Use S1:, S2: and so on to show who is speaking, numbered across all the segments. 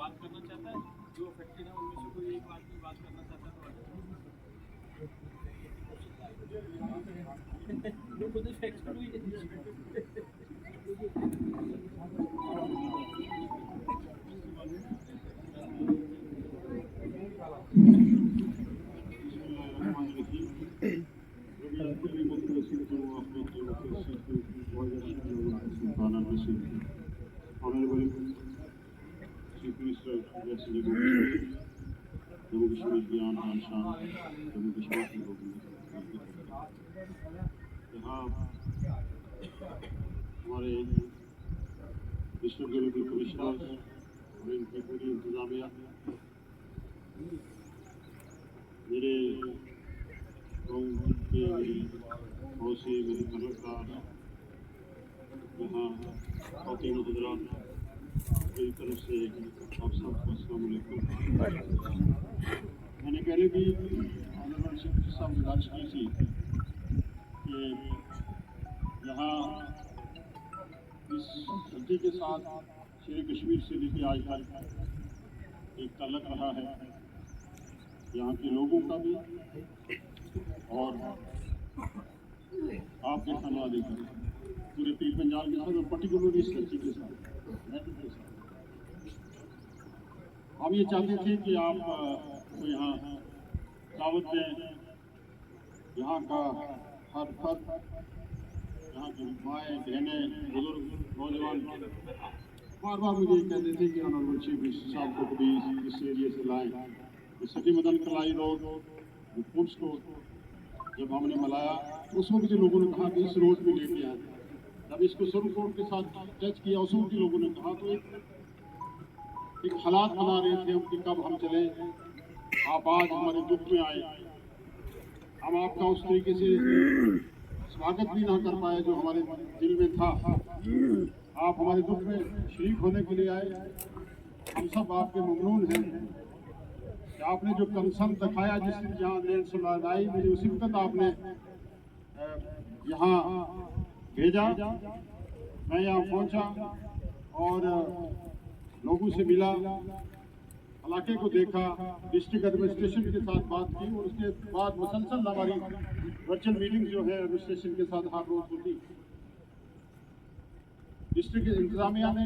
S1: बात करना चाहता है, जो अफेक्टेड है उनमें से कोई एक आदमी बात करना चाहता है तो खुद अफेक्टेड हुई
S2: Honorable Chief Minister of Jammu Kashmir Gyan Khan Shan, Jammu Kashmir के लोगों यहाँ हमारे डिस्ट्रिक्ट डेवलपमेंट कमिश्नर और इनकी पूरी इंतजामिया, मेरे गाँव के मेरी मौसी मेरे खबरदार यहाँ खातिन हज़रात मेरी तरफ से आप सबको अस्सलाम वालेकुम। मैंने पहले भी ऑनरेबल चीफ मिनिस्टर साहब गुजारिश की थी कि यहाँ इस धरती के साथ शेर कश्मीर से लेकर आज तक एक ताल्लुक रहा है, यहाँ के लोगों का भी और आपके खानवादे का, पूरे पीर पंजाल के साथ और पर्टिकुलरली इस धरती के साथ हम ये चाहते थे कि आप तो यहाँ दावत दें, यहाँ का हर फर्द, यहाँ की माएँ बहनें बुजुर्ग नौजवान बार बार मुझे कहते थे कि ऑनरेबल चीफ मिनिस्टर साहब को कभी इस एरिया से लाएँ। सती मदन कलाई रोड फूड स्टोर जब हमने मलाया उस वक्त के लोगों ने कहा कि इस रोड में लेके आए, जब इसको सुप्रीम कोर्ट के साथ टच किया उस वक्त के लोगों ने कहा तो एक हालात बना रहे थे कि कब हम चले, आप आज हमारे दुख में आए, हम आपका उस तरीके से स्वागत भी ना कर पाए जो हमारे दिल में था। आप हमारे दुख में शरीक होने के लिए आए, हम सब आपके ममनून हैं कि आपने जो कंसर्न दिखाया जिस जहाँ लैंड स्लाइड आई, मुझे उसी वक्त आपने यहाँ भेजा, मैं यहाँ पहुँचा और लोगों से मिला, इलाके को देखा, डिस्ट्रिक्ट एडमिनिस्ट्रेशन के साथ बात की और उसके बाद मुसलसल हमारी वर्चुअल मीटिंग जो है एडमिनिस्ट्रेशन के साथ हर रोज होती। डिस्ट्रिक्ट इंतजामिया ने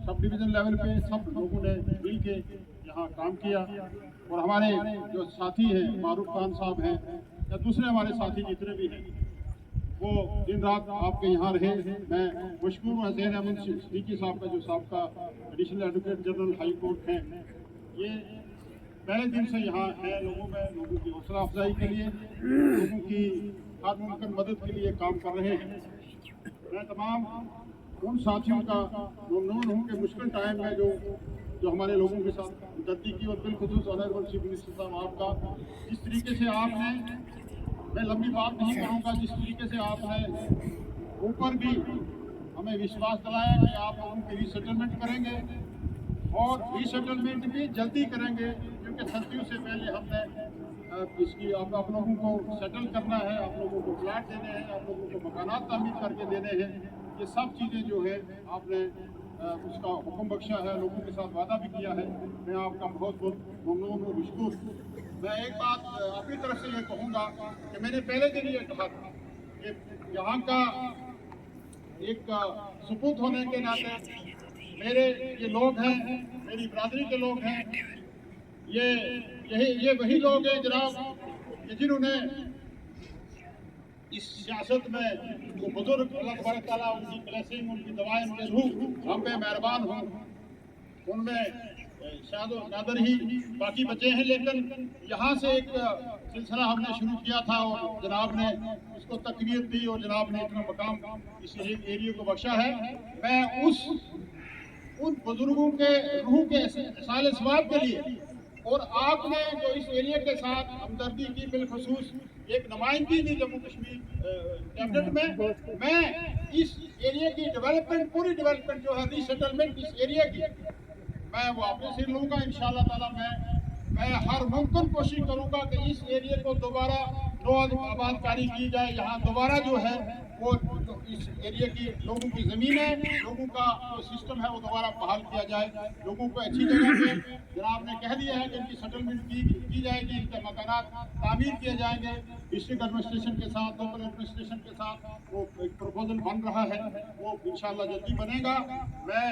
S2: सब डिवीजन लेवल पे सब लोगों ने मिल के यहाँ काम किया और हमारे जो साथी हैं मारूफ खान साहब हैं या दूसरे हमारे साथी जितने भी हैं वो दिन रात आपके यहाँ रहे। मैं मशकूर हुसैन अहमद सिद्दीकी साहब का जो साहबका additional advocate general high court हैं, ये पहले दिन से यहाँ है, लोगों की हौसला अफजाई के लिए, लोगों की हर मुमकिन मदद के लिए काम कर रहे हैं। मैं तमाम उन साथियों का ममनून हूँ कि मुश्किल टाइम में जो हमारे लोगों के साथ हमदर्दी की और बिलखुसूस ऑनरेबल चीफ मिनिस्टर साहब आपका जिस तरीके से आपने, मैं लंबी बात नहीं करूँगा, जिस तरीके से आपने ऊपर भी हमें विश्वास दिलाया कि आप उनकी रीसेटलमेंट करेंगे और रीसेटलमेंट भी जल्दी करेंगे क्योंकि सर्दियों से पहले हमने इसकी आप लोगों को सेटल करना है, आप लोगों को प्लाट देने हैं, आप लोगों को मकानात तामीर करके देने हैं। ये सब चीज़ें जो है आपने उसका हुक्म बख्शा है, लोगों के साथ वादा भी किया है। मैं आपका बहुत बहुत ममनून हूँ, मशकूर। मैं एक बात अपनी तरफ से ये कहूँगा कि मैंने पहले दिन ये कहा था कि यहाँ का एक सपूत होने के नाते मेरे ये लोग हैं, मेरी बरादरी के लोग हैं, ये वही लोग हैं जनाब कि जिन्होंने इस सियासत में वो बुजुर्ग अल्लाह तबारक तआला उनकी ब्लेसिंग, उनकी दवाएं, उनके रूह हम पे मेहरबान हों, उनमें शायद नादर ही बाकी बचे हैं। लेकिन यहाँ से एक सिलसिला हमने शुरू किया था और जनाब ने इसको तकरीर दी और जनाब ने इतना मकाम इस एरिया को बख्शा है। मैं उन बुजुर्गों के रूह के साले सवाब के लिए और आपने जो इस एरिया के साथ हमदर्दी की, बिलखसूस एक नुमाइंदगी दी जम्मू कश्मीर कैबिनेट में, मैं इस एरिया की डेवलपमेंट, पूरी डेवलपमेंट जो है रीसेटलमेंट इस एरिया की, मैं वापस ही लूँगा इंशाअल्लाह ताला। मैं हर मुमकिन कोशिश करूँगा कि इस एरिया को दोबारा नो आबादकारी की जाए, यहाँ दोबारा जो है वो तो इस एरिया की लोगों की ज़मीनें, लोगों का जो सिस्टम है वो दोबारा बहाल किया जाए। लोगों को अच्छी जगह पे जनाब ने कह दिया है कि इनकी सेटलमेंट की जाएगी, इनके मकानात तामीर किए जाएंगे। डिस्ट्रिक्ट एडमिनिस्ट्रेशन के साथ, लोकल एडमिनिस्ट्रेशन के साथ वो एक प्रपोजल बन रहा है, वो इंशाल्लाह जल्दी बनेगा। मैं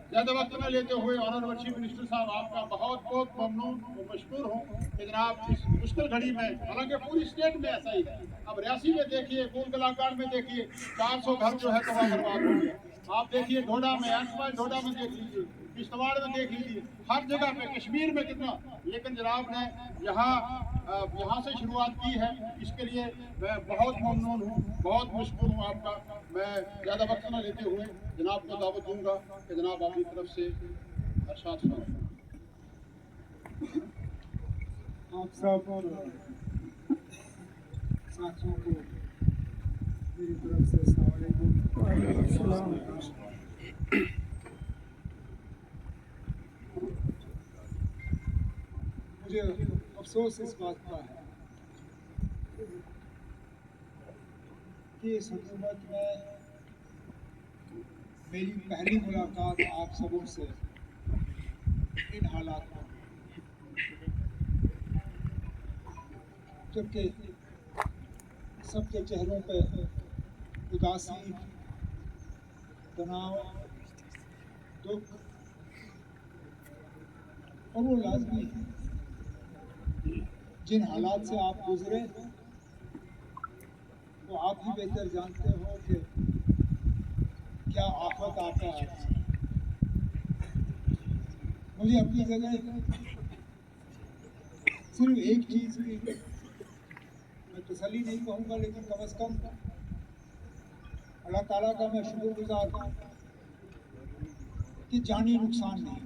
S2: ज़्यादा वक्त न लेते हुए ऑनरेबल चीफ मिनिस्टर साहब आपका बहुत बहुत ममनून और मशकूर हूँ कि जनाब इस मुश्किल घड़ी में, हालांकि पूरी स्टेट में ऐसा ही है, अब रियासी में देखिए, फूल कलाकांड में देखिए 400 घर जो है तबाह बर्बाद हो गया। आप देखिए डोडा में, एंसवाइल डोडा में देख लीजिए, किश्तवाड़ में देख लीजिए, हर जगह पे, कश्मीर में कितना। लेकिन जनाब ने यहाँ से शुरुआत की है, इसके लिए मैं बहुत ममनून हूँ, बहुत मशकूर हूँ आपका। मैं ज़्यादा वक्त न लेते हुए जनाब को दावत दूंगा कि जनाब अपनी तरफ से अरशाद फरमाएं।
S3: आप सब साथियों को मेरी तरफ से अस्सलाम वालेकुम। मुझे अफसोस इस बात का है कि इस हुकूमत में मेरी पहली मुलाकात आप सबों से इन हालात में, जबकि सबके चेहरों पे उदासी, तनाव, दुख, और वो लाजमी है। जिन हालात से आप गुजरे वो आप ही बेहतर जानते हो कि क्या आफत आता है। मुझे अपनी जगह सिर्फ एक चीज़ की, मैं तसल्ली नहीं कहूँगा, लेकिन कम से कम अल्लाह ताला का मैं शुक्रगुजार हूँ कि जानी नुकसान नहीं,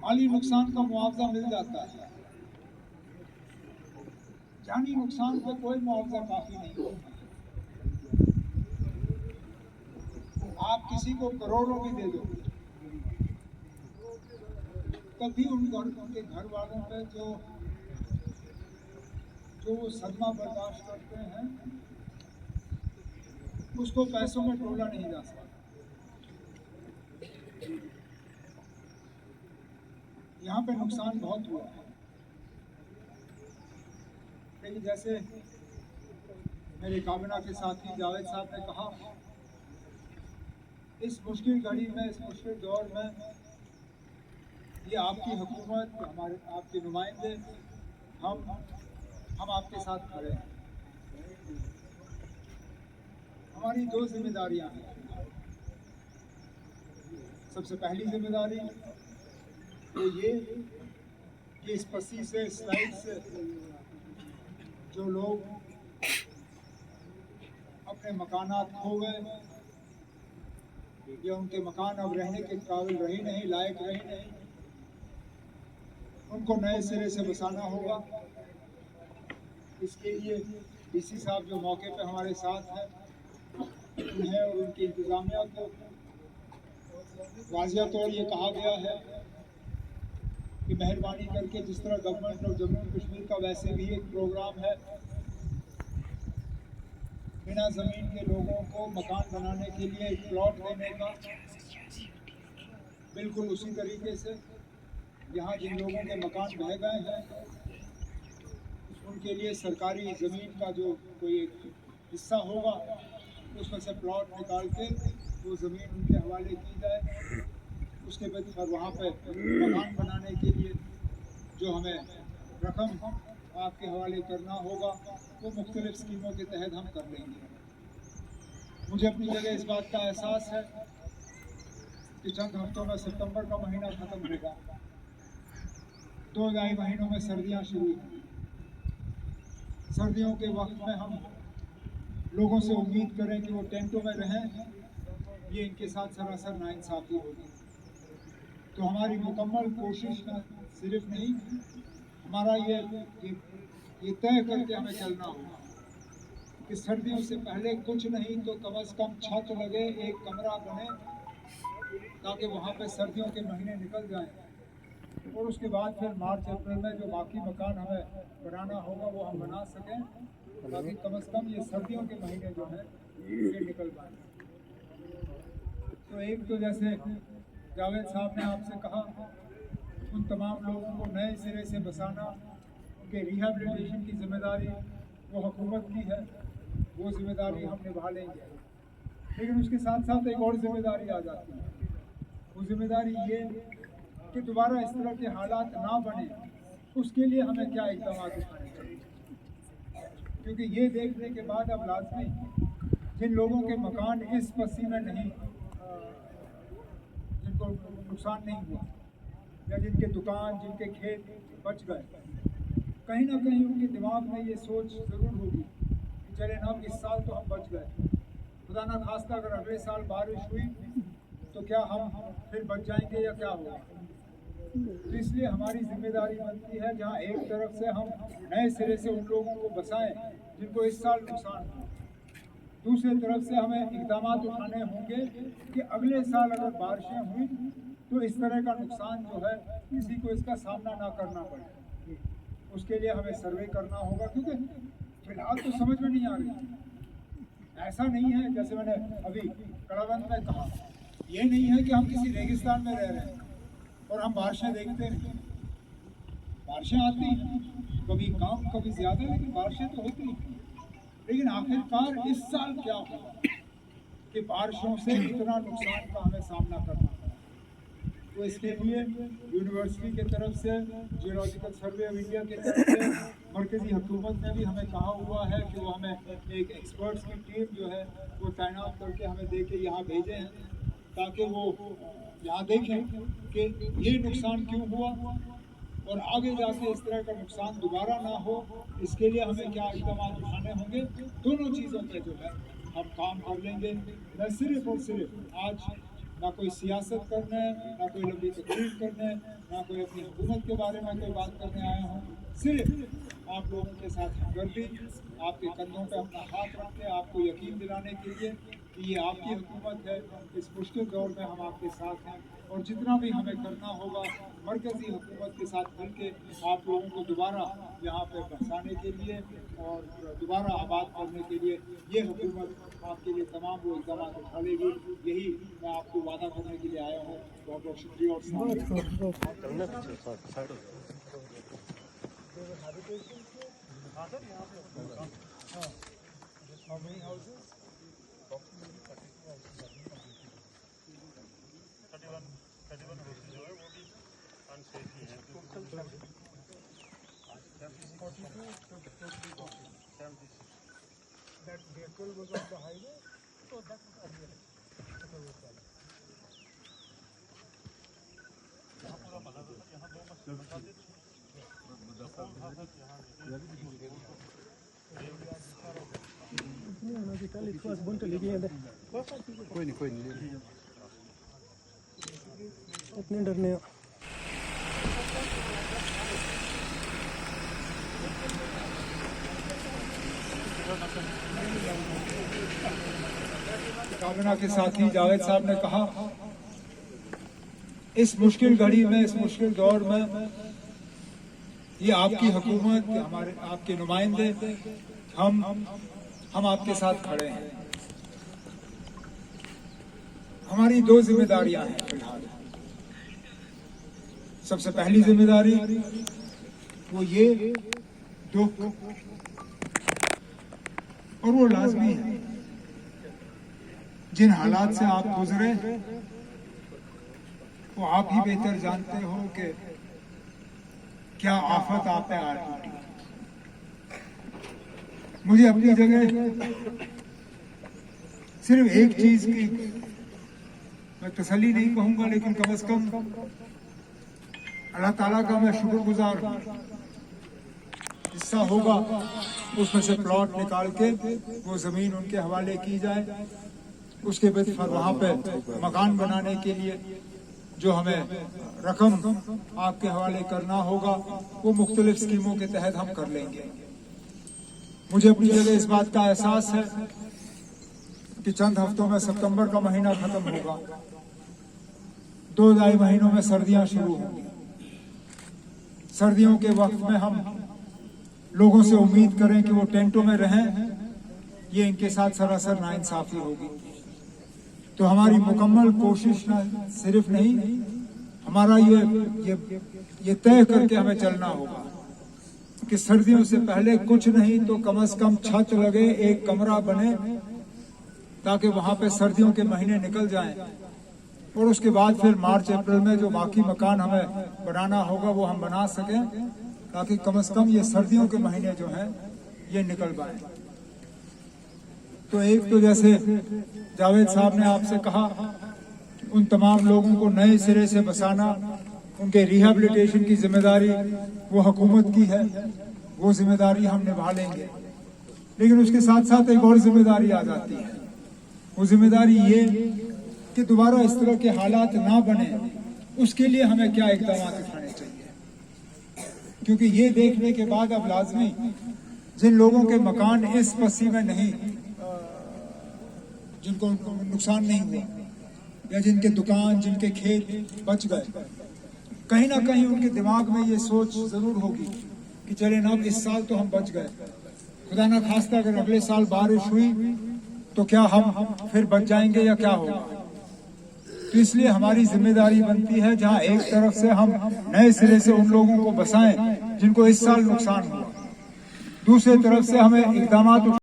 S3: माली नुकसान का मुआवजा मिल जाता है। जानी नुकसान पे कोई मुआवजा काफ़ी नहीं होता। आप किसी को करोड़ों भी दे दो, तभी उनके घर वालों पे जो वो सदमा बर्दाश्त करते हैं, उसको पैसों में तोला नहीं जा सकता। यहाँ पे नुकसान बहुत हुआ है, लेकिन जैसे मेरे काबिना के साथी जावेद साहब ने कहा, इस मुश्किल घड़ी में, इस मुश्किल दौर में ये आपकी हुकूमत, हमारे आपके नुमाइंदे, हम आपके साथ खड़े हैं। हमारी दो जिम्मेदारियां हैं। सबसे पहली जिम्मेदारी तो ये कि इस पसी से, स्लाइड से जो लोग अपने मकानात खो गए या उनके मकान अब रहने के काबिल रहे नहीं, लायक रहे नहीं, उनको नए सिरे से बसाना होगा। इसके लिए डीसी साहब जो मौके पे हमारे साथ हैं, उन्हें और उनकी इंतज़ामिया को वाज़िया तौर ये कहा गया है कि मेहरबानी करके जिस तरह government of Jammu and Kashmir का वैसे भी एक प्रोग्राम है बिना ज़मीन के लोगों को मकान बनाने के लिए एक प्लॉट देने का, बिल्कुल उसी तरीके से यहाँ जिन लोगों के मकान बह गए हैं उनके लिए सरकारी ज़मीन का जो कोई एक हिस्सा होगा उसमें से प्लॉट निकाल के वो ज़मीन उनके हवाले की जाए। उसके बाद फिर वहाँ पे मकान बनाने के लिए जो हमें रकम आपके हवाले करना होगा वो मुख्तलिफ स्कीमों के तहत हम कर लेंगे। मुझे अपनी जगह इस बात का एहसास है कि चंद हफ्तों में सितंबर का महीना ख़त्म होगा, 2 महीनों में सर्दियाँ शुरू होंगी। सर्दियों के वक्त में हम लोगों से उम्मीद करें कि वो टेंटों में रहें, ये इनके साथ सरासर नाइंसाफ़ी होगी। तो हमारी मुकम्मल कोशिश न सिर्फ नहीं, हमारा ये तय करके हमें चलना होगा कि सर्दियों से पहले कुछ नहीं तो कम से कम छत लगे, एक कमरा बने, ताकि वहाँ पे सर्दियों के महीने निकल जाएं और उसके बाद फिर मार्च अप्रैल में जो बाकी मकान हमें बनाना होगा वो हम बना सकें ताकि कम से कम ये सर्दियों के महीने जो हैं ये निकल पाए। तो एक तो जैसे जावेद साहब ने आपसे कहा, उन तमाम लोगों को नए सिरे से बसाना, उनके रिहैबिलिटेशन की जिम्मेदारी वो हुकूमत की है, वो जिम्मेदारी हम निभा लेंगे। लेकिन उसके साथ साथ एक और जिम्मेदारी आ जाती है, वो जिम्मेदारी ये कि दोबारा इस तरह के हालात ना बने, उसके लिए हमें क्या इक़दाम उठाने चाहिए। क्योंकि ये देखने के बाद अब लाजमी जिन लोगों के मकान इस पसी में नहीं, जिनको नुकसान नहीं हुआ, या जिनके दुकान, जिनके खेत बच गए, कहीं ना कहीं उनके दिमाग में ये सोच ज़रूर होगी कि चले ना, इस साल तो हम बच गए, खुदा ना खास्ता अगर अगले साल बारिश हुई तो क्या हम फिर बच जाएंगे या क्या होगा। तो इसलिए हमारी जिम्मेदारी बनती है, जहाँ एक तरफ से हम नए सिरे से उन लोगों को बसाएं जिनको इस साल नुकसान हुआ, दूसरी तरफ से हमें इक़दाम उठाने होंगे कि अगले साल अगर बारिशें हुई तो इस तरह का नुकसान जो है किसी को इसका सामना ना करना पड़े। उसके लिए हमें सर्वे करना होगा, क्योंकि फिलहाल तो समझ में नहीं आ रही। ऐसा नहीं है, जैसे मैंने अभी कड़ावंत में कहा, ये नहीं है कि हम किसी रेगिस्तान में रह रहे हैं और हम बारिशें देखते नहीं। बारिशें आती हैं, कभी कम कभी ज़्यादा, लेकिन बारिशें तो होती हैं। लेकिन आखिरकार इस साल क्या हुआ कि बारिशों से इतना नुकसान का हमें सामना करना पड़ा। तो इसके लिए यूनिवर्सिटी की तरफ से, जियोलॉजिकल सर्वे ऑफ इंडिया की तरफ से, मरकज़ी हुकूमत ने भी हमें कहा हुआ है कि वो हमें एक एक्सपर्ट्स की टीम जो है वो तैनात करके हमें दे के यहाँ भेजे हैं, ताकि वो यहाँ देखें कि ये नुकसान क्यों हुआ और आगे जाके इस तरह का नुकसान दोबारा ना हो। इसके लिए हमें क्या इक़दाम उठाने होंगे, दोनों चीज़ों पे जो है हम काम कर लेंगे। न सिर्फ और सिर्फ आज ना कोई सियासत करने, ना कोई लंबी तकरीर करने, ना कोई अपनी हुकूमत के बारे में कोई बात करने आया हूँ, सिर्फ आप लोगों के साथ हमदर्दी, आपके कंधों पे अपना हाथ रख के आपको यकीन दिलाने के लिए कि ये आपकी हुकूमत है, इस मुश्किल दौर में हम आपके साथ हैं, और जितना भी हमें करना होगा मरकज़ी हुकूमत के साथ मिलके आप लोगों को दोबारा यहाँ पे बसाने के लिए और दोबारा आबाद करने के लिए ये हुकूमत आपके लिए तमाम वो इक़दाम उठा लेगी। यही मैं आपको वादा करने के लिए आया हूँ। बहुत बहुत शुक्रिया।
S4: कोई नहीं इतने डरने
S3: कामना के साथी जावेद साहब ने कहा, इस मुश्किल घड़ी में, इस मुश्किल दौर में ये आपकी हुकूमत, हमारे आपके नुमाइंदे, हम आपके साथ खड़े हैं। हमारी दो जिम्मेदारियां हैं फिलहाल। सबसे पहली जिम्मेदारी वो ये दुख, और वो लाजमी है, जिन हालात से आप गुजरे वो आप ही बेहतर जानते हो कि क्या आफत आप पे आ टूटी। मुझे अपनी जगह सिर्फ एक चीज की मैं तसल्ली नहीं कहूंगा, लेकिन कम से कम अल्लाह ताला का मैं शुक्रगुजार हूं। हिस्सा होगा उसमें से प्लॉट निकाल के वो जमीन उनके हवाले की जाए, उसके बाद फिर वहाँ पे मकान बनाने के लिए जो हमें रकम आपके हवाले करना होगा वो मुख्तलिफ स्कीमों के तहत हम कर लेंगे। मुझे अपनी जगह इस बात का एहसास है कि चंद हफ्तों में सितंबर का महीना खत्म होगा, 2-2.5 महीनों में सर्दियां शुरू होंगी। सर्दियों के वक्त में हम लोगों से उम्मीद करें कि वो टेंटों में रहें, ये इनके साथ सरासर नाइंसाफी होगी। तो हमारी मुकम्मल कोशिश न सिर्फ नहीं, हमारा ये तय करके हमें चलना होगा कि सर्दियों से पहले कुछ नहीं तो कम से कम छत लगे, एक कमरा बने, ताकि वहां पे सर्दियों के महीने निकल जाएं, और उसके बाद फिर मार्च अप्रैल में जो बाकी मकान हमें बनाना होगा वो हम बना सकें, ताकि कम से कम ये सर्दियों के महीने जो हैं ये निकल पाए। तो एक तो जैसे जावेद साहब ने आपसे कहा, उन तमाम लोगों को नए सिरे से बसाना, उनके रिहेबिलिटेशन की जिम्मेदारी वो हुकूमत की है, वो जिम्मेदारी हम निभा लेंगे। लेकिन उसके साथ साथ एक और जिम्मेदारी आ जाती है, वो जिम्मेदारी ये कि दोबारा इस तरह के हालात ना बने, उसके लिए हमें क्या इकदाम उठाने चाहिए। क्योंकि ये देखने के बाद अब लाजमी जिन लोगों के मकान इस पसी में नहीं, जिनको नुकसान नहीं हुआ, या जिनके दुकान, जिनके खेत बच गए, कहीं ना कहीं उनके दिमाग में ये सोच जरूर होगी कि चले ना, अब इस साल तो हम बच गए, खुदा ना खास्ता अगर अगले साल बारिश हुई तो क्या हम फिर बच जाएंगे या क्या होगा। तो इसलिए हमारी जिम्मेदारी बनती है, जहां एक तरफ से हम नए सिरे से उन लोगों को बसाएं जिनको इस साल नुकसान हुआ, दूसरे तरफ से हमें इकदाम